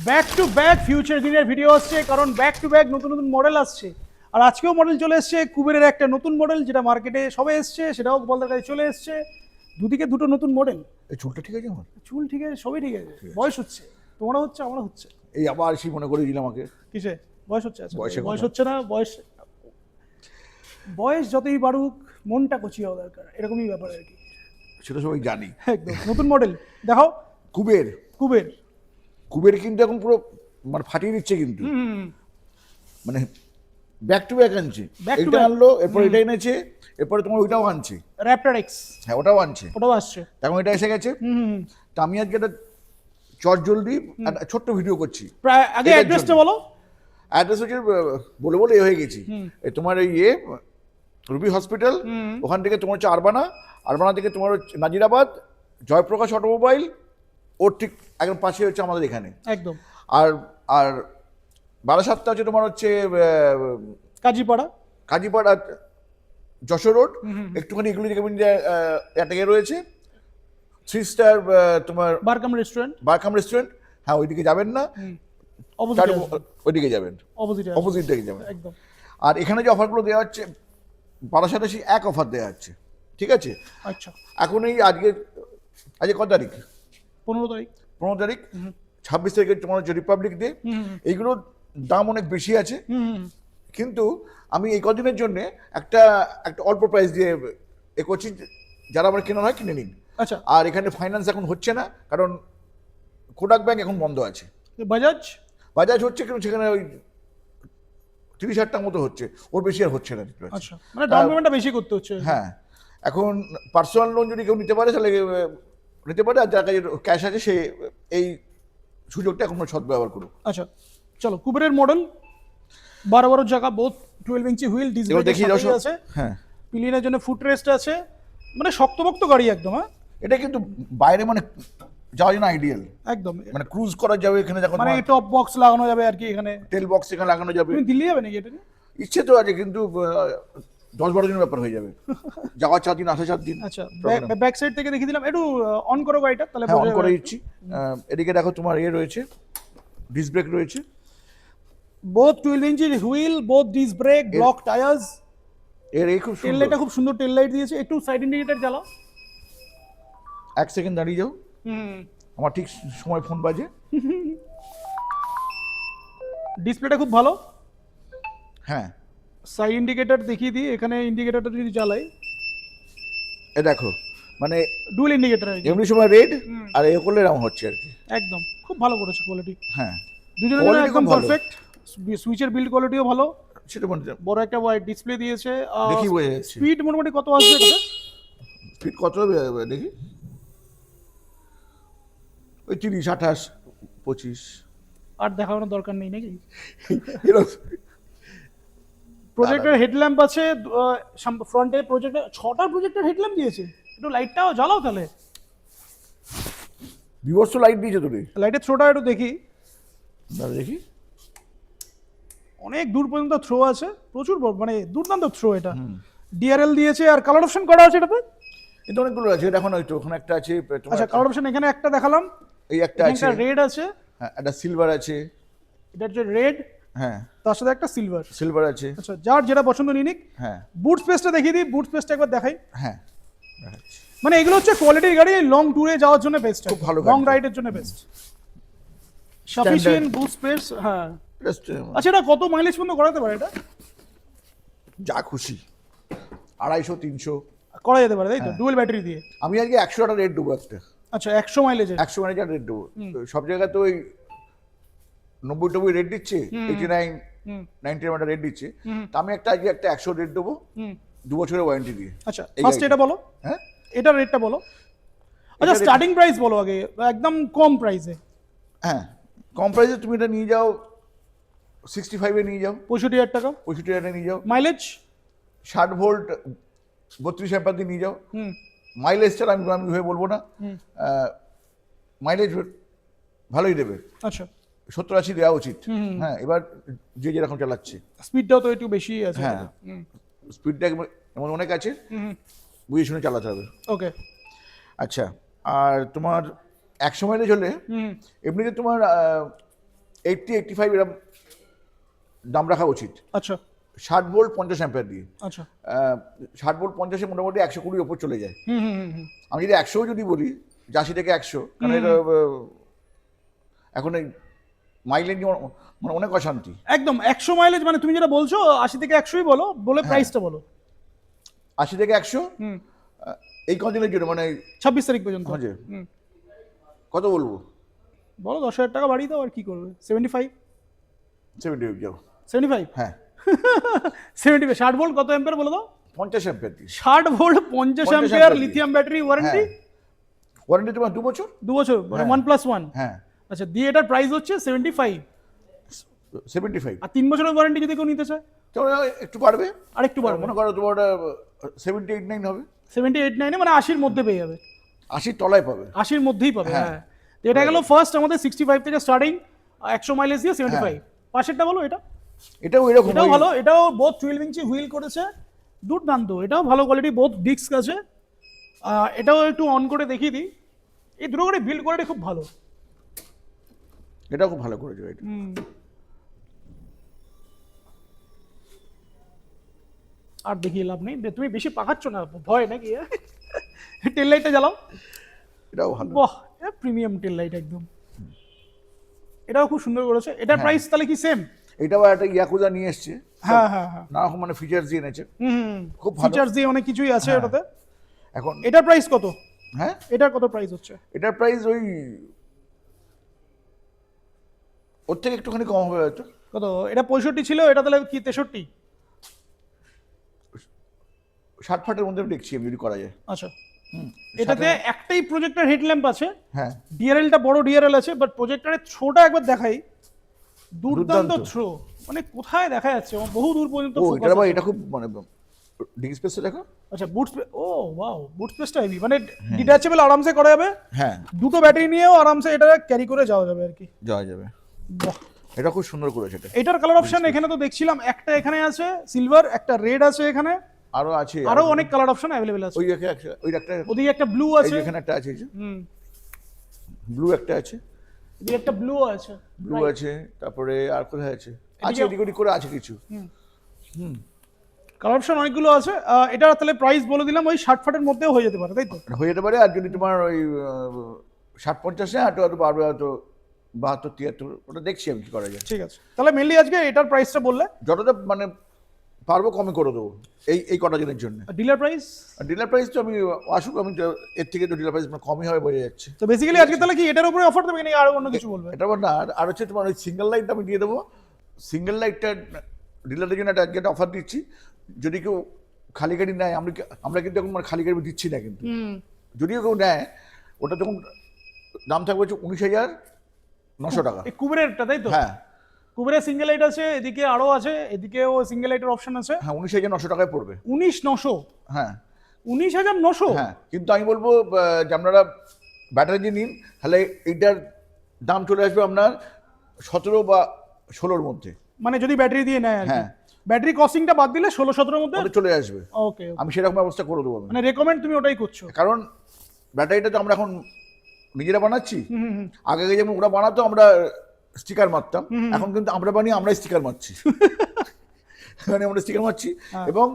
Back to back future দিনের video আসছে, কারণ ব্যাক টু ব্যাক নতুন নতুন মডেল আসছে। আর আজকেও মডেল চলে এসছে কুবেরের একটা নতুন মডেল, যেটা মার্কেটে সবে এসছে, সেটাও গোপালদার কাছে চলে এসছে। দুদিকে দুটো নতুন মডেল। এই চুলটা ঠিক আছে আমার? চুল ঠিক আছে, সবই ঠিক আছে। বয়স হচ্ছে, তোমারও হচ্ছে, আমারও হচ্ছে। এই আবার সে মনে করে দিল আমাকে। কিসে বয়স হচ্ছে? আচ্ছা, বয়সের বয়স কথা। হচ্ছে না, বয়স যতই বাড়ুক মনটা কচি হওয়া দরকার, এরকমই ব্যাপার আর কি। সেটা সবাই জানি। একদম নতুন মডেল দেখাও। কুবের কুবের। কুবের কিন্তু এখন পুরো মানে ফাটিয়ে দিচ্ছে কিন্তু, হুম, মানে ব্যাক টু ব্যাক আনছে। Back to এটা back। আনলো, এরপর এটা এনেছে, এরপরে তোমার ওইটাও আনছে। র্যাপটার এক্স, হ্যাঁ, ওটাও আনছে, ওটাও আসছে। এখন এটা এসে গেছে। হুম। তা আমি আজকে একটা চট জলদি একটা ছোট্ট ভিডিও করছি। প্রায় আগে এটার অ্যাড্রেসটা জন্য। বলো। অ্যাড্রেস হচ্ছে বলে বলে হয়ে গেছি। এই তোমার এই রুবি হসপিটাল, ওখান থেকে তোমার হচ্ছে আরবানা থেকে তোমার হচ্ছে নাজিরাবাদ, জয়প্রকাশ অটোমোবাইল, ওর ঠিক একদম পাশে হচ্ছে আমাদের এখানে। একদম আর আর বারাসাতটা হচ্ছে তোমার হচ্ছে কাজীপাড়া। কাজীপাড়া যশোর রোড, একটুখানি এগুলি থেকে একটা রয়েছে 3 স্টার তোমার বারকাম রেস্টুরেন্ট। বারকাম রেস্টুরেন্ট। হ্যাঁ, ওইদিকে যাবেন না, অপোজিট, ওইদিকে যাবেন, অপোজিটে অপোজিট দিকে যাবেন। একদম। আর এখানে যে অফারগুলো দেওয়া হচ্ছে, বারাসাতে সেই এক অফার দেওয়া হচ্ছে, ঠিক আছে? আচ্ছা, এখন এই আজকে কত তারিখ? 15 তারিখ। 15 তারিখ, 26 তারিখে তোমার হচ্ছে রিপাবলিক ডে। এইগুলোর দাম অনেক বেশি আছে, কিন্তু আমি এই কদিনের জন্য একটা একটা অল্প প্রাইস দিয়ে করছি। যারা আমার কেনা হয় কিনে নিন। আচ্ছা, আর এখানে ফাইন্যান্স এখন হচ্ছে না, কারণ কোটাক ব্যাংক এখন বন্ধ আছে। বাজাজ। বাজাজ হচ্ছে, কিন্তু সেখানে ওই 30,000 টাকার মতো হচ্ছে, ওর বেশি আর হচ্ছে না। আচ্ছা, মানে ডাউন পেমেন্টটা বেশি করতে হচ্ছে। হ্যাঁ, এখন পার্সোনাল লোন যদি কেউ নিতে পারে তাহলে নিতে পারে, আর যার কাছে ক্যাশ আছে সে এই সুযোগটা এখন সদ্ব্যবহার করুক। আচ্ছা, চলো কুবেরের মডেল 12 জায়গা, বোথ 12 ইঞ্চি হুইল, ডিস এবার ব্রেক দেখিয়ে দাও সব। আছে, হ্যাঁ, পিলিয়নের জন্য ফুট রেস্ট আছে, মানে শক্তপোক্ত গাড়ি একদম। হ্যাঁ, এটা কিন্তু বাইরে মানে যাওয়ার জন্য আইডিয়াল, একদম, মানে ক্রুজ করা যাবে এখানে, যখন মানে টপ বক্স লাগানো যাবে আর কি এখানে। টেল বক্স এখানে লাগানো যাবে। তুমি দিল্লি যাবে নাকি এটা নিয়ে? ইচ্ছে তো আছে, কিন্তু 10-12 দিনের ব্যাপার হয়ে যাবে, যাওয়া 4 দিন আসা 4 দিন। আচ্ছা, ব্যাক সাইড থেকে দেখিয়ে দিলাম, একটু অন করো গাড়িটা তাহলে হ্যাঁ, অন বোঝা করে যাবে। দিচ্ছি। এদিকে দেখো তোমার রয়েছে, ডিস ব্রেক রয়েছে, both 12 inch wheel, both disc brake, block tyres. এই খুব টেল সুন্দর। লাইটটা খুব সুন্দর টেল লাইট দিয়েছে। একটু সাইড ইন্ডিকেটর জ্বালাও। 1 সেকেন্ড দাঁড়িয়ে যাও, আমার ঠিক সময় ফোন বাজে। ডিসপ্লেটা খুব ভালো। হ্যাঁ, সাইড ইন্ডিকেটর দেখিয়ে দিই, এখানে ইন্ডিকেটরটা যদি জ্বালাই, এ দেখো, মানে ডুয়াল ইন্ডিকেটর এমনি সময় রেড, আর এ করলে এরকম হচ্ছে আর কি। একদম খুব ভালো করেছে কোয়ালিটি। হ্যাঁ, দুজনের জন্য Quality একদম খুব ভালো। পারফেক্ট। সুইচের বিল্ড কোয়ালিটিও ভালো, সেটা মানে বড় একটা ওয়াইড ডিসপ্লে দিয়েছে। দেখি বোঝা যাচ্ছে। স্পিড মোটামুটি কত আসবে এটাতে? স্পিড কত হবে দেখি, ওই 30, 28, 25 আর দেখানোর দরকার নেই নাকি? এরকম। প্রজেক্টর হেডল্যাম্প আছে ফ্রন্টে। প্রজেক্টর 6টা প্রজেক্টর হেডল্যাম্প দিয়েছে। একটু লাইটটাও জ্বালাও তাহলে। বিভৎস লাইট দিয়েছে তোরে। লাইটের থ্রোটা একটু দেখি। দাঁড়া দেখি, অনেক দূর পর্যন্ত থ্রো আছে, প্রচুর মানে দুর্দান্ত থ্রো এটা। ডিআরএল দিয়েছে, আর কালার অপশন করা আছে এটাতে। কিন্তু অনেকগুলো আছে, দেখো না, ওই তো ওখানে একটা আছে তোমার, আচ্ছা, কালার অপশন এখানে একটা দেখালাম, এই একটা আছে, এখানটা রেড আছে, হ্যাঁ, একটা সিলভার আছে, এটা হচ্ছে রেড, হ্যাঁ, তার সাথে একটা সিলভার। সিলভার আছে, আচ্ছা, যার যেটা পছন্দ নিয়ে নিক। হ্যাঁ, বুট স্পেসটা দেখিয়ে দিই, বুট স্পেসটা একবার দেখাই। হ্যাঁ, দেখাচ্ছি। মানে এগুলো হচ্ছে কোয়ালিটির গাড়ি, লং ট্যুরে যাওয়ার জন্য বেস্ট, খুব ভালো লং গাড়ি। রাইডের জন্য বেস্ট। সাফিসিয়েন্ট বুট স্পেস। হ্যাঁ, Just, আচ্ছা, এটা কত মাইলেজ পর্যন্ত করাতে পারে এটা? যা খুশি, 250, 300। করা যেতে পারে তাই তো, ডুয়েল ব্যাটারি দিয়ে। আমি আজকে 100 টাকা রেট দেবো একটা। আচ্ছা, 100 মাইলেজের। 100 মানে রেট দেবো। তো সব জায়গায় তো ওই 90 রেট দিচ্ছে, 89, 90 একটা রেট দিচ্ছে। তা আমি আজকে একটা 100 রেট দেবো, 2 বছরের ওয়ারেন্টি দিয়ে। আচ্ছা, এই ফার্স্ট গাড়িটা। এটা বলো, হ্যাঁ, এটার রেটটা বলো। আচ্ছা, rate- স্টার্টিং প্রাইস বলো আগে, একদম কম প্রাইসে। হ্যাঁ, কম প্রাইসে তুমি এটা নিয়ে যাও, 65-এ নিয়ে যাও, 65,000 টাকা 65,000 নিয়ে যাও, মাইলেজ। 60 ভোল্ট 32 অ্যাম্পিয়ার দিয়ে নিয়ে যাও। মাইলেজ ছাড়া আমি হয়ে বলবো না, মাইলেজ ভালোই দেবে, আচ্ছা, 70-80 দেওয়া উচিত। হ্যাঁ, এবার যে যেরকম চালাচ্ছে। স্পিডটাও তো একটু বেশি আছে। হ্যাঁ, স্পিডটা এমন অনেক আছে, বুঝে শুনে চালাতে হবে। ওকে। আচ্ছা, আর তোমার 100 মাইলেজ হলে এমনিতে তোমার 80-85 এরকম দাম রাখা উচিত। আচ্ছা 60 ভোল্ট 50 অ্যাম্পিয়ার দিয়ে। আচ্ছা 60 ভোল্ট 50-এ মোটামুটি 120 ওপর চলে যায়। হুম হুম হুম হুম। আমি যদি 100 যদি বলি, 80 থেকে 100, কারণ এটা এখন এই মাইলেজ মানে অনেক অশান্তি। একদম 100 মাইলেজ, মানে তুমি যেটা বলছো 80 থেকে 100ই বলো, বলে প্রাইসটা বলো। 80 থেকে 100 হুম এই কদিনের জন্য, মানে 26 তারিখ পর্যন্ত। হচ্ছে হুম কত বলবো? বলো 10,000 টাকা বাড়িয়ে দাও, আর কি করবে? 75 70 যাও। 75 হ্যাঁ 75 60 ভোল্ট কত অ্যাম্পিয়ার বলে দাও? 50 অ্যাম্পিয়ার দিয়ে। 60 volt 50 ampere ampere lithium battery, warranty হ্যাঁ, ওয়ারেন্টি তোমার 2 বছর। 2 বছর, মানে হ্যাঁ। 1+1। হ্যাঁ আচ্ছা, দিয়ে এটার প্রাইস হচ্ছে 75, 75। আর 3 বছরের ওয়ারেন্টি যদি কেউ নিতে চায় তো একটু বাড়বে, আর একটু বাড়বে, মনে করো তোমার 78-9 হবে। 78-9 মানে 80-র মধ্যে পেয়ে যাবে। 80 তলায় পাবে। 80-র মধ্যেই পাবে। হ্যাঁ। হ্যাঁ, তো এটা গেল ফার্স্ট আমাদের 65 থেকে স্টার্টিং, 100 মাইলেজ দিয়ে 75। পাশেরটা বলো, এটা এটাও এরকম। এটাও ভালো, এটাও বোথ 12 ইঞ্চি হুইল করেছে, দুর্দান্ত, এটাও ভালো কোয়ালিটি, বোথ ডিস্ক আছে। এটাও একটু অন করে দেখিয়ে দিই, এই দুটো করে বিল্ড কোয়ালিটি খুব ভালো। এটাও খুব ভালো করেছে এটা। আর দেখিয়ে লাভ নেই, তুমি বেশি পাকাচ্ছ না, ভয় নাকি? টেল লাইটটা জ্বালাও। এটাও ভালো। বাহ, প্রিমিয়াম টেল লাইট একদম, এটাও খুব সুন্দর করেছে। এটার প্রাইস তাহলে কি সেম? এটাও একটা ইয়াকুজা নিয়ে এসছে, হ্যাঁ হ্যাঁ হ্যাঁ, নানা রকম মানে ফিচার্স দিয়ে এনেছে। খুব ভালো। ফিচার্স দিয়ে অনেক কিছুই আছে হ্যাঁ। এটাতে। এখন এটার প্রাইস কত? হ্যাঁ, এটার কত প্রাইস হচ্ছে? এটার প্রাইস ওই ওর থেকে একটুখানি কম হবে হয়তো। কত? এটা 65 ছিল, এটা তাহলে কি 63? 60-60 মধ্যে দেখছি আমি, যদি করা যায়। আচ্ছা, এটাতে একটাই প্রজেক্টর হেডল্যাম্প আছে, হ্যাঁ ডিআরএলটা বড় ডিআরএল আছে, বাট প্রজেক্টরের থ্রোটা একবার দেখাই, দুর্দান্ত দুর্দান্ত। থ্রো, মানে কোথায় দেখা যাচ্ছে, বহু দূর পর্যন্ত ও focus এটা আবার, আছে। এটা খুব মানে ডিগ স্পেসটা দেখো। আচ্ছা, বুট ও ওয়াও, বুট স্পেসটা হেভি, মানে ডিটাচেবল আরামসে করা যাবে, হ্যাঁ দুটো ব্যাটারি নিয়েও আরামসে এটা ক্যারি করে যাওয়া যাবে আর কি। যাওয়া যাবে। বাহ, এটা খুব সুন্দর করেছে এটা। এটার কালার অপশন এখানে তো দেখছিলাম, একটা এখানে আছে সিলভার, একটা রেড আছে এখানে, আরো আছে, আরো অনেক কালার অপশন অ্যাভেলেবেল আছে। ওই ওই একটা, ওদিকে একটা ব্লু এই আছে, যে এখানে একটা আছে, এই যে হুম, ব্লু একটা আছে, এদিকে একটা ব্লু আছে, ব্লু আছে, তারপরে আর কোথায় আছে? আছে এদিকে- এদিক ওদিক করে আছে কিছু। কালার অপশন অনেকগুলো আছে। এটা তাহলে প্রাইস বলে দিলাম, ওই 60-60 মধ্যেও হয়ে যেতে পারে, তাই তো? হয়ে যেতে পারে। আর যদি তোমার ওই 60-50-এ হয়তো বাড়বে, হয়তো 72-73, ওটা দেখছি আমি কি করা যায়। ঠিক আছে, তাহলে মেনলি আজকে এটার প্রাইসটা বললে, যতটা মানে পারবো কমে করে দেবো এই কটা দিনের জন্য। Dealer price. আর ডিলার প্রাইস তো আমি আসুক, আমি তো এর থেকে তো ডিলার প্রাইস কমই হবে বোঝা যাচ্ছে। তো বেসিক্যালি আজকে তাহলে কি এটার উপরে অফার দেবে, নাকি আর অন্য কিছু বলবে? এটা আবার না, আর হচ্ছে তোমার ওই সিঙ্গেল লাইটটা আমি দিয়ে দেবো। সিঙ্গেল লাইটটা ডিলারদের জন্য একটা অফার দিচ্ছি, যদি কেউ খালি গাড়ি নেয়, আমরা কিন্তু এখন মানে খালি গাড়ি দিচ্ছি না কিন্তু, যদিও কেউ নেয় ওটা তখন দাম থাকবে হচ্ছে 19,900 টাকা। এই কুবেরেরটা, তাই তো? হ্যাঁ কুবেরের সিঙ্গেল লাইট আছে, এদিকে আরো আছে, এদিকেও সিঙ্গেল লাইটের অপশন আছে। হ্যাঁ 19,900 টাকায় পড়বে। 19,900? হ্যাঁ 19,900? হ্যাঁ, কিন্তু আমি বলবো যে আপনারা ব্যাটারি দিয়ে নিন, তাহলে এইটার দাম চলে আসবে আপনার 17 বা 16-র মধ্যে। মানে যদি ব্যাটারি দিয়ে নেয় আর কি, হ্যাঁ। ব্যাটারি কস্টিংটা বাদ দিলে 16-17-র মধ্যে ওটা চলে আসবে। ওকে। আমি সেরকম ব্যবস্থা করে দেবো আমি। মানে রেকমেন্ড তুমি ওটাই করছো? কারণ ব্যাটারিটা তো আমরা এখন নিজেরা বানাচ্ছি। আগে আগে যেমন ওরা বানাতো, আমরা স্টিকার মারতাম, এখন কিন্তু আমরা বানিয়ে আমরাই স্টিকার মারছি। মানে আমরা স্টিকার মারছি এবং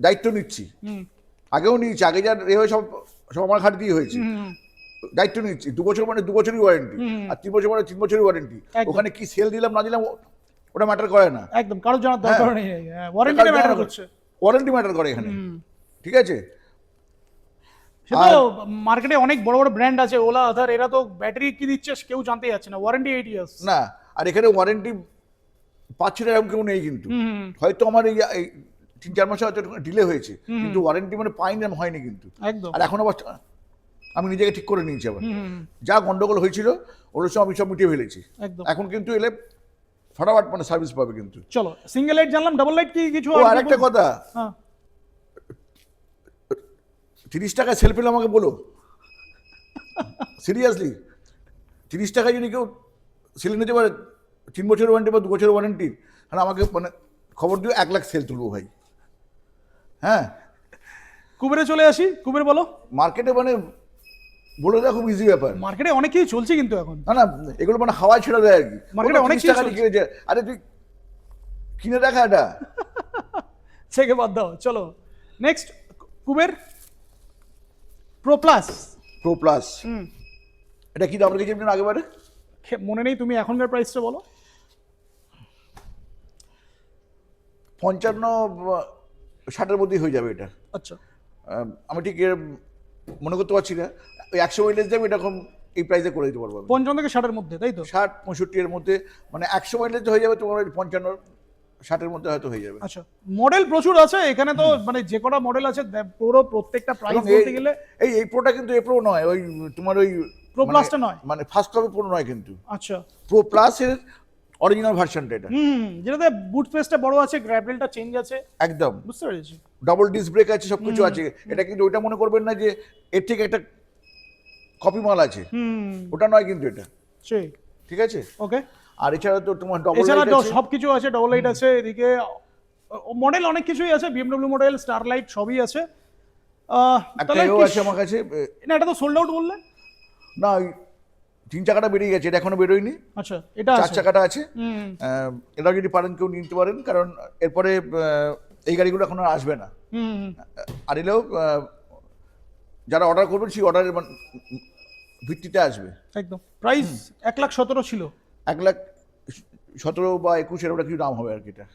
দায়িত্ব নিচ্ছি। আগেও নিয়েছি, আগে যার সব সব আমার ঘাট দিয়ে হয়েছে। দায়িত্ব নিচ্ছি, 2 বছর মানে 2 বছরই ওয়ারেন্টি, আর 3 বছর মানে 3 বছরই ওয়ারেন্টি। একদম। ওখানে কি সেল দিলাম না দিলাম ওটা ম্যাটার করে না। একদম, কারোর জানার দরকার নেই, ওয়ারেন্টিটা ম্যাটার করছে। ওয়ারেন্টি ম্যাটার করে এখানে, ঠিক আছে? সেটা মার্কেটে অনেক বড় বড় ব্র্যান্ড আছে, ওলা আধার, এরা তো ব্যাটারি কি দিচ্ছে কেউ জানতে যাচ্ছে না, ওয়ারেন্টি 8 ইয়ার্স। না, আর এখানে ওয়ারেন্টি পাচ্ছি না এরকম কেউ নেই কিন্তু। হয়তো আমার এই 3-4 মাসে হয়তো ডিলে হয়েছে, কিন্তু ওয়ারেন্টি মানে পাইনি, আমি হয়নি কিন্তু। একদম। আর এখন আবার আমি নিজেকে ঠিক করে নিয়েছি আবার, যা গন্ডগোল হয়েছিল ওগুলো সব আমি সব মিটিয়ে ফেলেছি। একদম। এখন কিন্তু এলে ফটাফট মানে সার্ভিস পাবে কিন্তু। চলো, সিঙ্গেল লাইট জানলাম, ডাবল লাইট কি কিছু? ও আরেকটা কথা, হ্যাঁ, 30 টাকায় সেল পেলে আমাকে বলো, সিরিয়াসলি 30 টাকায় যদি কেউ সেল নিতে পারে, 3 বছরের ওয়ারেন্টি বা 2 বছরের ওয়ারেন্টি, তাহলে আমাকে মানে খবর দিও, 1 লাখ সেল তুলবো ভাই। হ্যাঁ, কুবেরে চলে আসি, কুবের বলো। মার্কেটে মানে বলে দেওয়া খুব ইজি ব্যাপার। মার্কেটে অনেক কিছু চলছে কিন্তু এখন। না না, এগুলো মানে হাওয়ায় ছেড়ে দেয় আর কি। মার্কেটে অনেক 30 কিছু টাকা দিয়ে চলছে। কিনেছে, আরে তুই কিনে দেখা এটা। সেকে বাদ দাও, চলো next Kuber pro plus. Pro plus, hmm, এটা কি দাম রেখেছি আপনি আগেবারে? মনে নেই, তুমি এখনকার প্রাইসটা বলো। 55-60 মধ্যেই হয়ে যাবে এটা। আচ্ছা, আমি ঠিক মনে করতে পারছি না, ওই 100 মাইলেজ যাবে এরকম এই প্রাইসে করে দিতে পারবো আমি। 55 থেকে 60 এর মধ্যে, তাই তো? 60-65 এর মধ্যে, মানে 100 মাইলেজ হয়ে যাবে তোমার, ওই 55-60 মধ্যে হয়তো হয়ে যাবে। আচ্ছা, মডেল প্রচুর আছে এখানে তো, মানে যে কটা মডেল আছে পুরো প্রত্যেকটা প্রাইস এবং বলতে গেলে। এই প্রোটা কিন্তু এ প্রো নয়, ওই তোমার ওই প্রো প্লাসটা নয়। মানে ফার্স্ট কপি প্রো নয় কিন্তু, আচ্ছা, প্রো প্লাসের অরিজিনাল ভার্সনটা এটা। যেটাতে বুট স্পেসটা বড় আছে, গ্র্যাভেলটা চেঞ্জ আছে, একদম বুঝতে পেরেছি। ডাবল ডিস্ক ব্রেক আছে, সবকিছু আছে। এটা কিন্তু ওইটা মনে করবেন না যে এর থেকে একটা কপি মাল আছে, ওটা নয় কিন্তু এটা, সেই ঠিক আছে। ওকে, আর এছাড়া তো তোমার ডবল এছাড়া লাইট আছে, সবকিছু আছে, ডবল লাইট আছে, এদিকে মডেল অনেক কিছুই আছে, বিএমডব্লিউ মডেল, স্টারলাইট সবই আছে। একটা তাহলে এও কি আছে আমার কাছে। না, এটা তো সোল্ড আউট বললে। না, ওই 3 চাকাটা বেরিয়ে গেছে, এটা এখনো বেরোয়নি। আচ্ছা, এটা 4 আছে। চাকাটা আছে। এটা যদি পারেন কেউ নিতে পারেন, কারণ এরপরে এই গাড়িগুলো এখন আর আসবে না। আর এলেও যারা অর্ডার করবেন সেই অর্ডারের ভিত্তিতে আসবে। একদম, প্রাইস 1,17,000 ছিল। 1,17,000 বা 21 এর ওটা কিছু দাম হবে আর কি এটা,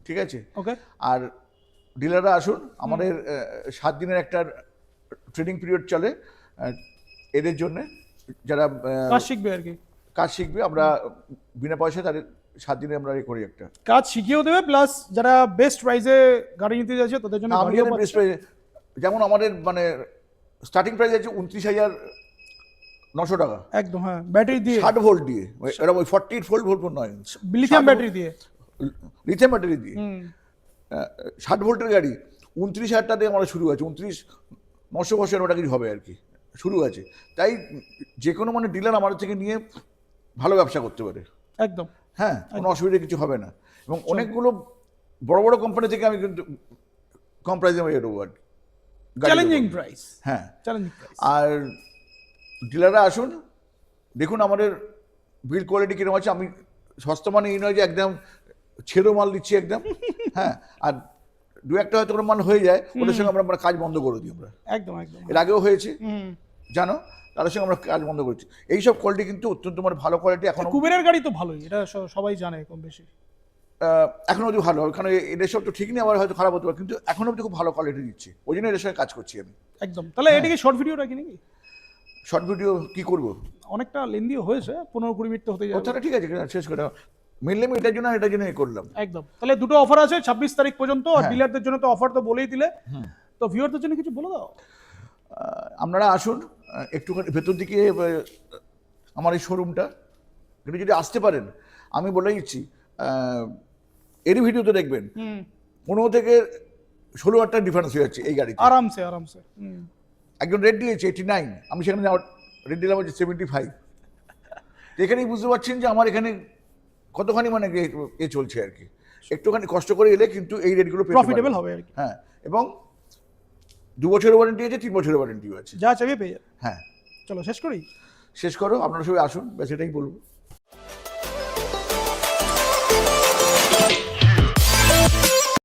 ঠিক আছে। ওকে, আর ডিলাররা আসুন, আমাদের 7 দিনের একটা ট্রেনিং পিরিয়ড চলে এদের জন্য, যারা কাজ শিখবে আর কি। কাজ শিখবে। আমরা বিনা পয়সায় তাদের 7 দিনে আমরা এ করি একটা। কাজ শিখিয়েও দেবে, প্লাস যারা বেস্ট প্রাইসে গাড়ি নিতে যাচ্ছে তাদের জন্য আমি গাড়িও জানি বেস্ট পাচ্ছে। প্রাইস, যেমন আমাদের মানে স্টার্টিং প্রাইস আছে 29,900 টাকা, একদম, হ্যাঁ, ব্যাটারি দিয়ে, 60 ভোল্ট দিয়ে। এটা ওই 48 ভোল্ট নয়, লিথিয়াম ব্যাটারি দিয়ে। লিথিয়াম ব্যাটারি দিয়ে 60 ভোল্টের গাড়ি 29,000 টাকা দিয়ে আমাদের শুরু আছে। 29,900 ওটা কিছু হবে আর কি, শুরু আছে। তাই যে কোনো মানে ডিলার আমাদের থেকে নিয়ে ভালো ব্যবসা করতে পারে। একদম, হ্যাঁ, কোনো অসুবিধা কিছু হবে না। এবং অনেকগুলো বড় বড় কোম্পানি থেকে আমি কিন্তু কম প্রাইসে আমি দেবো আর কি, গাড়ি চ্যালেঞ্জিং দেবো। প্রাইস, হ্যাঁ, চ্যালেঞ্জিং প্রাইস। আর ডিলাররা আসুন, দেখুন আমাদের বিল্ড কোয়ালিটি কিরকম আছে। আমি সস্তা মানে এই নয় যে একদম ছেড়ো মাল দিচ্ছি একদম। হ্যাঁ, আর দু একটা হয়তো কোনো মাল হয়ে যায়, ওদের সঙ্গে আমরা কাজ বন্ধ করে দিই আমরা। একদম, একদম। এর আগেও হয়েছে, জানো, তাদের সঙ্গে আমরা কাজ বন্ধ করেছি। এইসব কোয়ালিটি কিন্তু অত্যন্ত মানে ভালো কোয়ালিটি। এখনো কুবেরের গাড়ি তো ভালোই, এটা সবাই জানে কম বেশি। এখনো অবধি ভালো, কারণ এদের সব তো ঠিক নেই, আবার হয়তো খারাপ হতে পারে, কিন্তু এখনো অবধি খুব ভালো কোয়ালিটি দিচ্ছে, ওই জন্য এদের সঙ্গে কাজ করছি আমি। একদম, তাহলে এটাকে শর্ট ভিডিও রাখি নাকি? শর্ট ভিডিও কি করবো, অনেকটা লেন্দিও হয়েছে, 15-20 মিনিট তো হতে যাবে। কথাটা ঠিক আছে, শেষ করে মেনলি আমি এটার জন্য করলাম। একদম, তাহলে দুটো অফার আছে 26 তারিখ পর্যন্ত। আর হ্যাঁ। ডিলারদের জন্য তো অফার তো বলেই দিলে, তো ভিউয়ারদের জন্য কিছু বলে দাও। আপনারা আসুন, একটুখানি ভেতর দিকে আমার এই শোরুমটা, কিন্তু যদি আসতে পারেন, আমি বলে দিচ্ছি, এরই ভিডিওতে দেখবেন 15 থেকে 16,000 টাকা ডিফারেন্স হয়ে যাচ্ছে এই গাড়িতে আরামসে, আরামসে। একজন রেট দিয়েছে 89, আমি সেখানে রেট দিলাম হচ্ছে 75। এখানেই বুঝতে পারছেন যে আমার এখানে কতখানি মানে এ চলছে আর কি। একটুখানি কষ্ট করে এলে কিন্তু এই রেটগুলো প্রফিটেবল হবে আর কি। হ্যাঁ, এবং 2 বছরের ওয়ারেন্টি আছে, 3 বছরের ওয়ারেন্টিও আছে। যা চাইবে পেয়ে যাবে। হ্যাঁ, চলো শেষ করি। শেষ করো, আপনারা সবাই আসুন, ব্যাস এটাই বলবো।